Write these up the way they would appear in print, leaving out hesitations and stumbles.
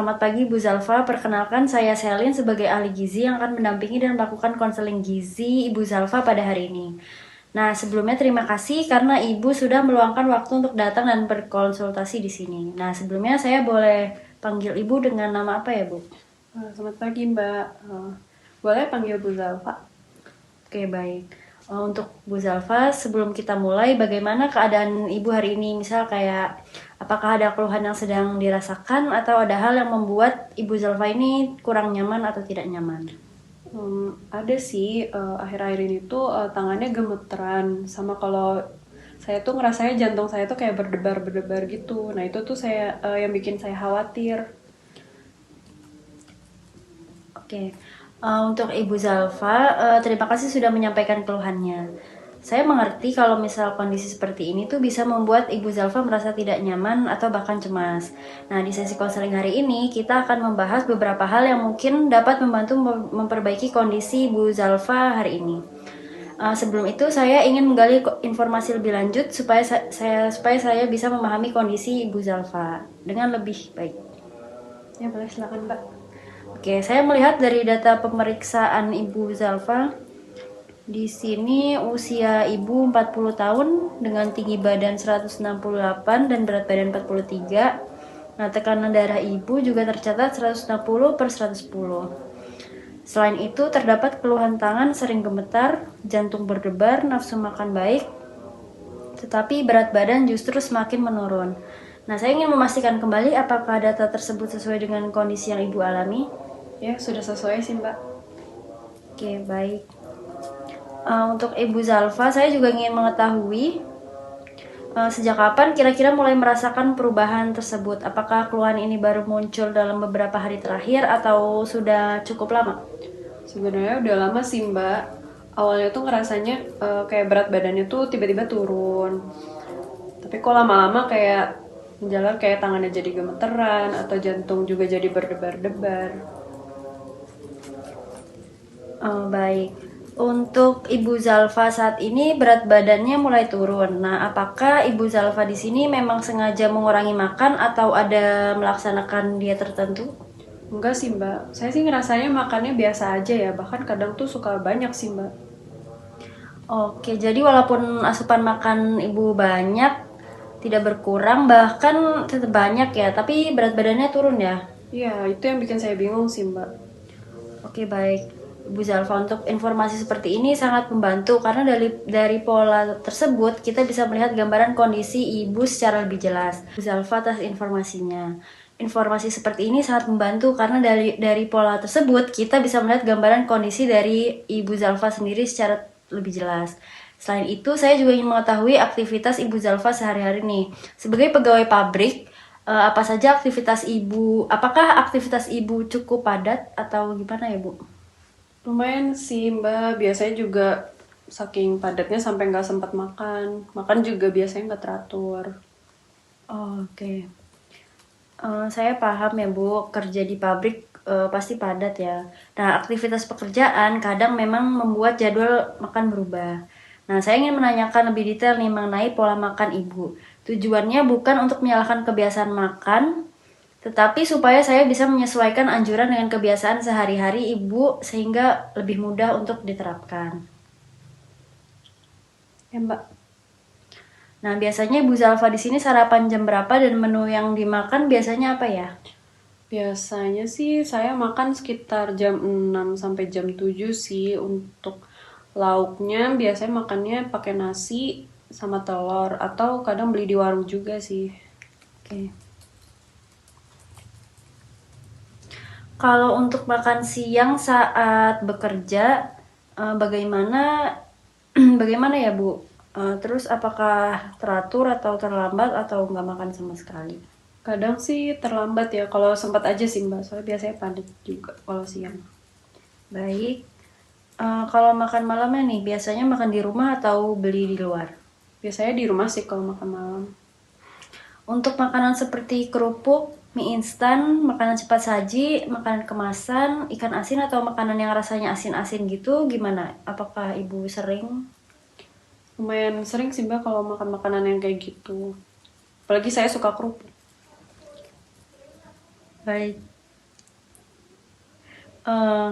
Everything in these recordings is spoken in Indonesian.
selamat pagi Bu Zalfa. Perkenalkan saya Selin sebagai ahli gizi yang akan mendampingi dan melakukan konseling gizi Ibu Zalfa pada hari ini. Nah, sebelumnya terima kasih karena Ibu sudah meluangkan waktu untuk datang dan berkonsultasi di sini. Nah, sebelumnya saya boleh panggil Ibu dengan nama apa ya, Bu? Selamat pagi Mbak. Boleh panggil Bu Zalfa? Oke, baik. Untuk Bu Zalfa, sebelum kita mulai, bagaimana keadaan Ibu hari ini? Misal kayak, apakah ada keluhan yang sedang dirasakan atau ada hal yang membuat Ibu Zalfa ini kurang nyaman atau tidak nyaman? Ada sih, akhir-akhir ini tuh tangannya gemeteran. Sama kalau saya tuh ngerasanya jantung saya tuh kayak berdebar-berdebar gitu. Nah itu tuh yang bikin saya khawatir. Oke, untuk Ibu Zalfa, terima kasih sudah menyampaikan keluhannya. Saya mengerti kalau misal kondisi seperti ini tuh bisa membuat Ibu Zalfa merasa tidak nyaman atau bahkan cemas. Nah, di sesi konseling hari ini kita akan membahas beberapa hal yang mungkin dapat membantu memperbaiki kondisi Ibu Zalfa hari ini. Sebelum itu saya ingin menggali informasi lebih lanjut supaya saya bisa memahami kondisi Ibu Zalfa dengan lebih baik. Ya boleh silakan Mbak. Oke, saya melihat dari data pemeriksaan Ibu Zalfa. Di sini usia Ibu 40 tahun dengan tinggi badan 168 dan berat badan 43. Nah, tekanan darah Ibu juga tercatat 160/110. Selain itu, terdapat keluhan tangan sering gemetar, jantung berdebar, nafsu makan baik, tetapi berat badan justru semakin menurun. Nah, saya ingin memastikan kembali apakah data tersebut sesuai dengan kondisi yang Ibu alami. Ya sudah sesuai sih Mbak. Oke, baik. Untuk Ibu Zalfa, saya juga ingin mengetahui sejak kapan kira-kira mulai merasakan perubahan tersebut? Apakah keluhan ini baru muncul dalam beberapa hari terakhir atau sudah cukup lama? Sebenarnya udah lama sih Mbak. Awalnya tuh ngerasanya kayak berat badannya tuh tiba-tiba turun. Tapi kok lama-lama kayak jalan kayak tangannya jadi gemeteran atau jantung juga jadi berdebar-debar. Baik. Untuk Ibu Zalfa saat ini berat badannya mulai turun. Nah, apakah Ibu Zalfa di sini memang sengaja mengurangi makan atau ada melaksanakan diet tertentu? Enggak sih Mbak, saya sih ngerasanya makannya biasa aja ya, bahkan kadang tuh suka banyak sih Mbak. Oke, jadi walaupun asupan makan Ibu banyak, tidak berkurang, bahkan tetap banyak ya, tapi berat badannya turun ya? Iya, itu yang bikin saya bingung sih Mbak. Oke, baik. Ibu Zalfa, untuk informasi seperti ini sangat membantu karena dari pola tersebut kita bisa melihat gambaran kondisi ibu secara lebih jelas. Ibu Zalfa atas informasinya. Informasi seperti ini sangat membantu karena dari pola tersebut kita bisa melihat gambaran kondisi dari Ibu Zalfa sendiri secara lebih jelas. Selain itu, saya juga ingin mengetahui aktivitas Ibu Zalfa sehari-hari nih. Sebagai pegawai pabrik, apa saja aktivitas Ibu? Apakah aktivitas Ibu cukup padat atau gimana ya, Bu? Lumayan sih Mbak, biasanya juga saking padatnya sampai nggak sempat makan. Makan juga biasanya nggak teratur. Oh, oke. Saya paham ya Bu, kerja di pabrik pasti padat ya. Nah, aktivitas pekerjaan kadang memang membuat jadwal makan berubah. Nah, saya ingin menanyakan lebih detail nih mengenai pola makan Ibu. Tujuannya bukan untuk menyalahkan kebiasaan makan, tetapi supaya saya bisa menyesuaikan anjuran dengan kebiasaan sehari-hari Ibu sehingga lebih mudah untuk diterapkan. Ya Mbak, Nah, biasanya Ibu Zalfa di sini sarapan jam berapa dan menu yang dimakan biasanya apa ya? biasanya sih saya makan sekitar jam 6 sampai jam 7 sih. Untuk lauknya biasanya makannya pakai nasi sama telur atau kadang beli di warung juga sih. Oke. Kalau untuk makan siang saat bekerja, bagaimana bagaimana ya Bu? Terus apakah teratur atau terlambat atau nggak makan sama sekali? Kadang sih terlambat ya, kalau sempat aja sih Mbak, soalnya biasanya padat juga kalau siang. Baik. Kalau makan malamnya nih, biasanya makan di rumah atau beli di luar? Biasanya di rumah sih kalau makan malam. Untuk makanan seperti kerupuk, mie instan, makanan cepat saji, makanan kemasan, ikan asin atau makanan yang rasanya asin-asin gitu, gimana? Apakah Ibu sering? Lumayan sering sih Mbak kalau makan makanan yang kayak gitu. Apalagi saya suka kerupuk. Baik. Eh,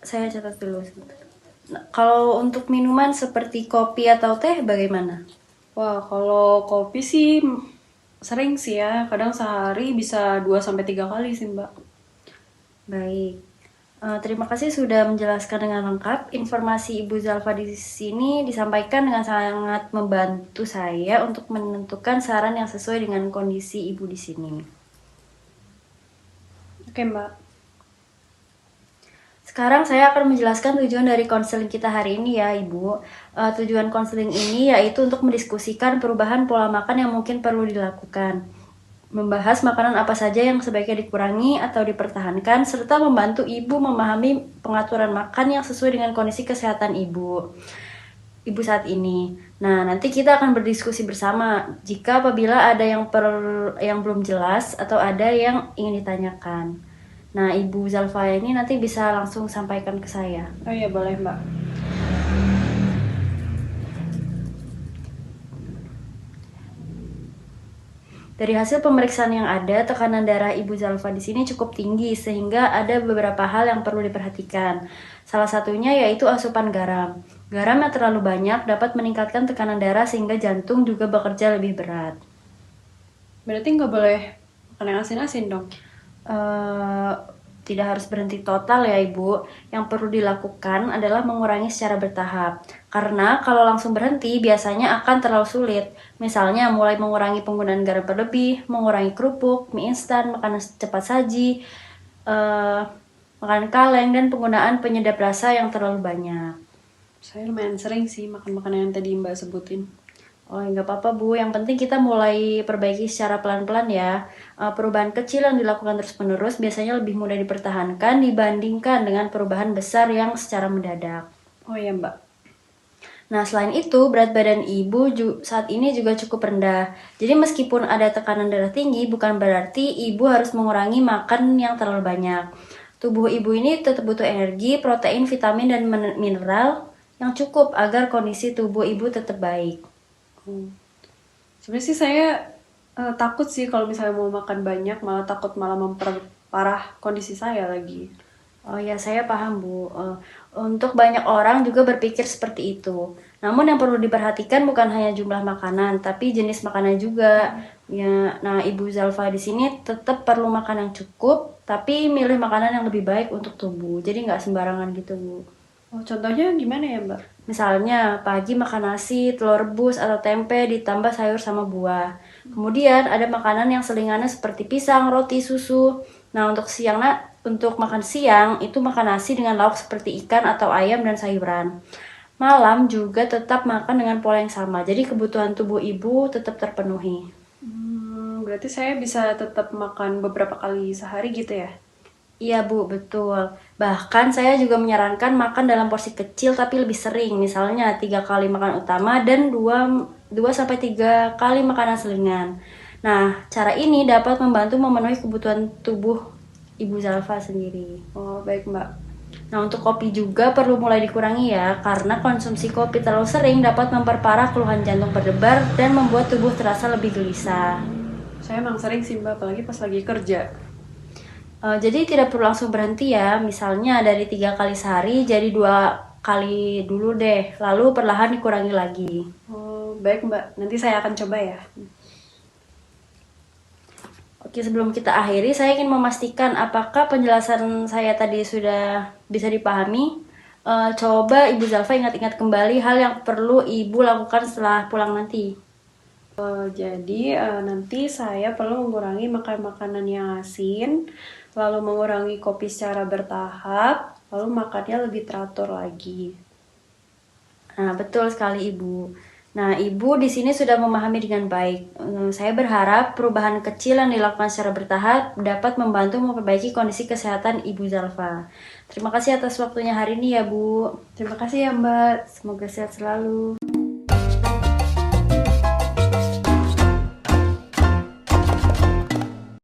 saya catat dulu sebentar. Nah, kalau untuk minuman seperti kopi atau teh bagaimana? Wah, kalau kopi sih sering sih ya. Kadang sehari bisa 2 sampai 3 kali sih, Mbak. Baik. Terima kasih sudah menjelaskan dengan lengkap. Informasi Ibu Zalfa di sini disampaikan dengan sangat membantu saya untuk menentukan saran yang sesuai dengan kondisi Ibu di sini. Oke, Mbak. Sekarang saya akan menjelaskan tujuan dari konseling kita hari ini ya Ibu. Tujuan konseling ini yaitu untuk mendiskusikan perubahan pola makan yang mungkin perlu dilakukan. Membahas makanan apa saja yang sebaiknya dikurangi atau dipertahankan, serta membantu Ibu memahami pengaturan makan yang sesuai dengan kondisi kesehatan Ibu saat ini. Nah, nanti kita akan berdiskusi bersama jika apabila ada yang belum jelas atau ada yang ingin ditanyakan. Nah, Ibu Zalfa ini nanti bisa langsung sampaikan ke saya. Oh iya, boleh, Mbak. Dari hasil pemeriksaan yang ada, tekanan darah Ibu Zalfa di sini cukup tinggi sehingga ada beberapa hal yang perlu diperhatikan. Salah satunya yaitu asupan garam. Garam yang terlalu banyak dapat meningkatkan tekanan darah sehingga jantung juga bekerja lebih berat. Berarti nggak boleh makan yang asin-asin dong? Eh, Tidak harus berhenti total ya Ibu. Yang perlu dilakukan adalah mengurangi secara bertahap. Karena kalau langsung berhenti biasanya akan terlalu sulit. Misalnya mulai mengurangi penggunaan garam berlebih, mengurangi kerupuk, mie instan, makanan cepat saji, makanan kaleng, dan penggunaan penyedap rasa yang terlalu banyak. Saya lumayan sering sih makan makanan yang tadi Mbak sebutin. Oh, nggak apa-apa Bu, yang penting kita mulai perbaiki secara pelan-pelan ya. Perubahan kecil yang dilakukan terus-menerus biasanya lebih mudah dipertahankan dibandingkan dengan perubahan besar yang secara mendadak. Oh iya, Mbak. Nah, selain itu, berat badan ibu saat ini juga cukup rendah. Jadi meskipun ada tekanan darah tinggi, bukan berarti ibu harus mengurangi makan yang terlalu banyak. Tubuh ibu ini tetap butuh energi, protein, vitamin, dan mineral yang cukup agar kondisi tubuh ibu tetap baik. Sebenarnya sih saya takut sih kalau misalnya mau makan banyak, malah takut malah memperparah kondisi saya lagi. Oh ya, saya paham Bu. Untuk banyak orang juga berpikir seperti itu. Namun yang perlu diperhatikan bukan hanya jumlah makanan, tapi jenis makanan juga. Ya, nah Ibu Zalfa di sini tetap perlu makan yang cukup, tapi milih makanan yang lebih baik untuk tubuh. Jadi nggak sembarangan gitu Bu. Oh, contohnya gimana ya, Mbak? Misalnya pagi makan nasi, telur rebus atau tempe ditambah sayur sama buah. Kemudian ada makanan yang selingannya seperti pisang, roti, susu. Nah, untuk makan siang itu makan nasi dengan lauk seperti ikan atau ayam dan sayuran. Malam juga tetap makan dengan pola yang sama. Jadi kebutuhan tubuh ibu tetap terpenuhi. Berarti saya bisa tetap makan beberapa kali sehari gitu ya? Iya Bu, betul. Bahkan saya juga menyarankan makan dalam porsi kecil tapi lebih sering. Misalnya 3 kali makan utama dan 2 sampai 3 kali makanan selingan. Nah, cara ini dapat membantu memenuhi kebutuhan tubuh Ibu Zalfa sendiri. Oh, baik, Mbak. Nah, untuk kopi juga perlu mulai dikurangi ya, karena konsumsi kopi terlalu sering dapat memperparah keluhan jantung berdebar dan membuat tubuh terasa lebih gelisah. Saya emang sering sih, Mbak, apalagi pas lagi kerja. Jadi tidak perlu langsung berhenti ya, misalnya dari 3 kali sehari jadi 2 kali dulu deh, lalu perlahan dikurangi lagi. Oh, baik, Mbak. Nanti saya akan coba ya. Oke, sebelum kita akhiri, saya ingin memastikan apakah penjelasan saya tadi sudah bisa dipahami. Coba Ibu Zalfa ingat-ingat kembali hal yang perlu Ibu lakukan setelah pulang nanti. Jadi nanti saya perlu mengurangi makan makanan yang asin, lalu mengurangi kopi secara bertahap, lalu makannya lebih teratur lagi. Nah, betul sekali Ibu. Nah, Ibu di sini sudah memahami dengan baik. Saya berharap perubahan kecil yang dilakukan secara bertahap dapat membantu memperbaiki kondisi kesehatan Ibu Zalfa. Terima kasih atas waktunya hari ini ya Bu. Terima kasih ya, Mbak. Semoga sehat selalu.